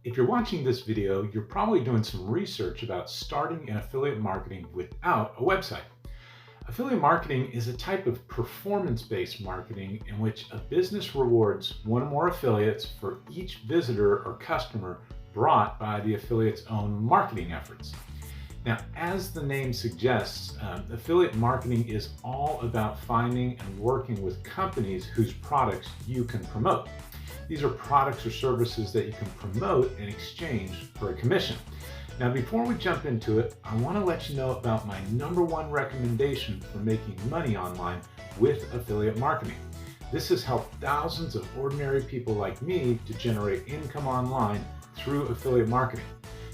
If you're watching this video, you're probably doing some research about starting an affiliate marketing without a website. Affiliate marketing is a type of performance-based marketing in which a business rewards one or more affiliates for each visitor or customer brought by the affiliate's own marketing efforts. Now, as the name suggests, affiliate marketing is all about finding and working with companies whose products you can promote. These are products or services that you can promote in exchange for a commission. Now, before we jump into it, I want to let you know about my #1 recommendation for making money online with affiliate marketing. This has helped thousands of ordinary people like me to generate income online through affiliate marketing.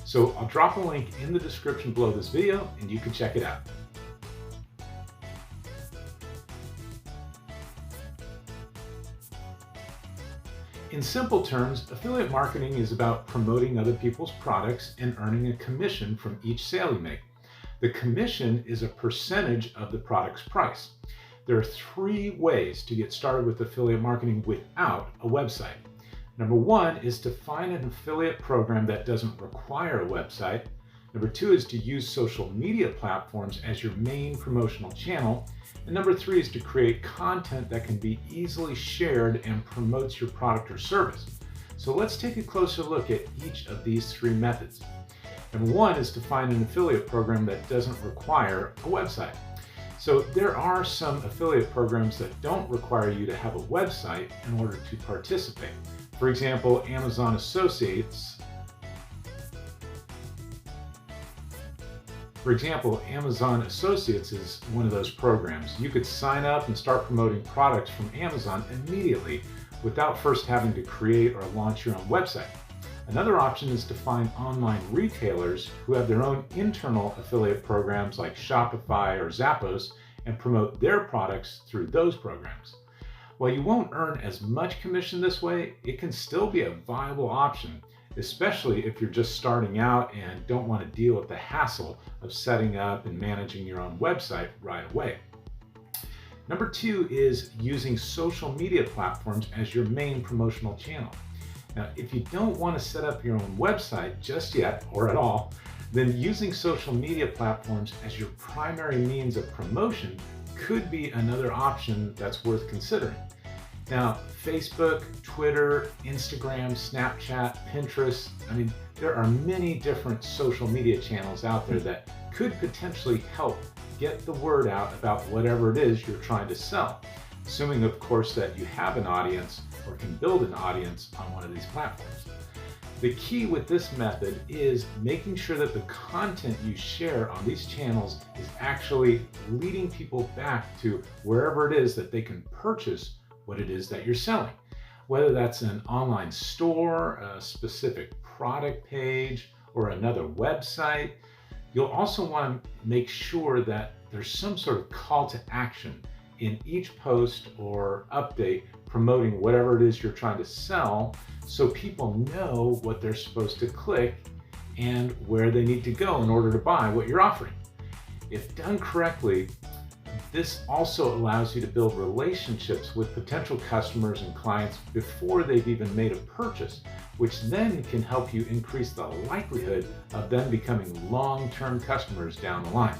So I'll drop a link in the description below this video and you can check it out. In simple terms, affiliate marketing is about promoting other people's products and earning a commission from each sale you make. The commission is a percentage of the product's price. There are 3 ways to get started with affiliate marketing without a website. #1 is to find an affiliate program that doesn't require a website. #2 is to use social media platforms as your main promotional channel. And #3 is to create content that can be easily shared and promotes your product or service. So let's take a closer look at each of these 3 methods. #1 is to find an affiliate program that doesn't require a website. So there are some affiliate programs that don't require you to have a website in order to participate. For example, Amazon Associates is one of those programs. You could sign up and start promoting products from Amazon immediately without first having to create or launch your own website. Another option is to find online retailers who have their own internal affiliate programs like Shopify or Zappos and promote their products through those programs. While you won't earn as much commission this way, it can still be a viable option, especially if you're just starting out and don't want to deal with the hassle of setting up and managing your own website right away. #2 is using social media platforms as your main promotional channel. Now, if you don't want to set up your own website just yet or at all, then using social media platforms as your primary means of promotion could be another option that's worth considering. Now, Facebook, Twitter, Instagram, Snapchat, Pinterest, there are many different social media channels out there that could potentially help get the word out about whatever it is you're trying to sell, assuming, of course, that you have an audience or can build an audience on one of these platforms. The key with this method is making sure that the content you share on these channels is actually leading people back to wherever it is that they can purchase what it is that you're selling. Whether that's an online store, a specific product page, or another website, you'll also want to make sure that there's some sort of call to action in each post or update promoting whatever it is you're trying to sell so people know what they're supposed to click and where they need to go in order to buy what you're offering. If done correctly, this also allows you to build relationships with potential customers and clients before they've even made a purchase, which then can help you increase the likelihood of them becoming long-term customers down the line.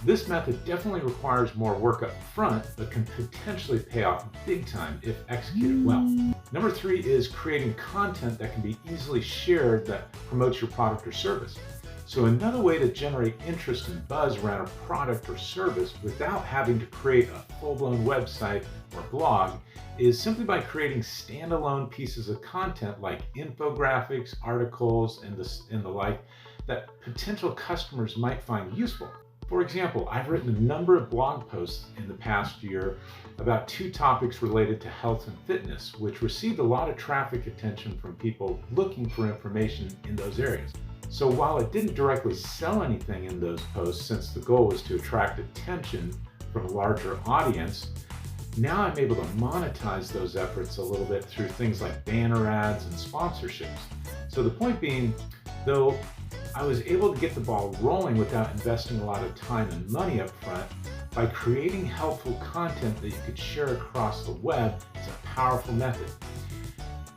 This method definitely requires more work up front, but can potentially pay off big time if executed well. #3 is creating content that can be easily shared that promotes your product or service. So another way to generate interest and buzz around a product or service without having to create a full-blown website or blog is simply by creating standalone pieces of content like infographics, articles, and the like that potential customers might find useful. For example, I've written a number of blog posts in the past year about 2 topics related to health and fitness, which received a lot of traffic attention from people looking for information in those areas. So while I didn't directly sell anything in those posts, since the goal was to attract attention from a larger audience, now I'm able to monetize those efforts a little bit through things like banner ads and sponsorships. So the point being, though I was able to get the ball rolling without investing a lot of time and money up front, by creating helpful content that you could share across the web, it's a powerful method.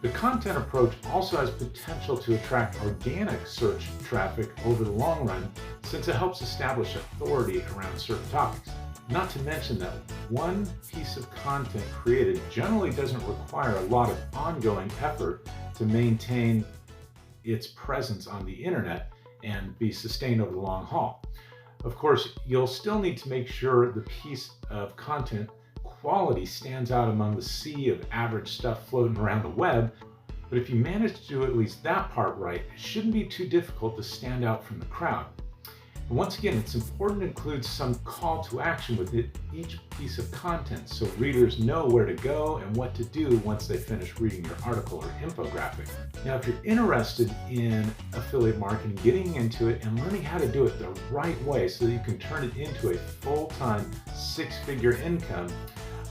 The content approach also has potential to attract organic search traffic over the long run, since it helps establish authority around certain topics. Not to mention that one piece of content created generally doesn't require a lot of ongoing effort to maintain its presence on the internet and be sustained over the long haul. Of course, you'll still need to make sure the piece of content quality stands out among the sea of average stuff floating around the web, but if you manage to do at least that part right, it shouldn't be too difficult to stand out from the crowd. And once again, it's important to include some call to action with each piece of content so readers know where to go and what to do once they finish reading your article or infographic. Now, if you're interested in affiliate marketing, getting into it and learning how to do it the right way so that you can turn it into a full-time six-figure income,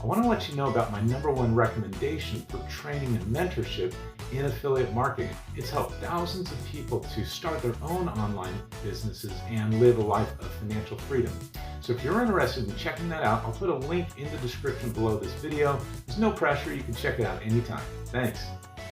I want to let you know about my #1 recommendation for training and mentorship in affiliate marketing. It's helped thousands of people to start their own online businesses and live a life of financial freedom. So if you're interested in checking that out, I'll put a link in the description below this video. There's no pressure, you can check it out anytime. Thanks.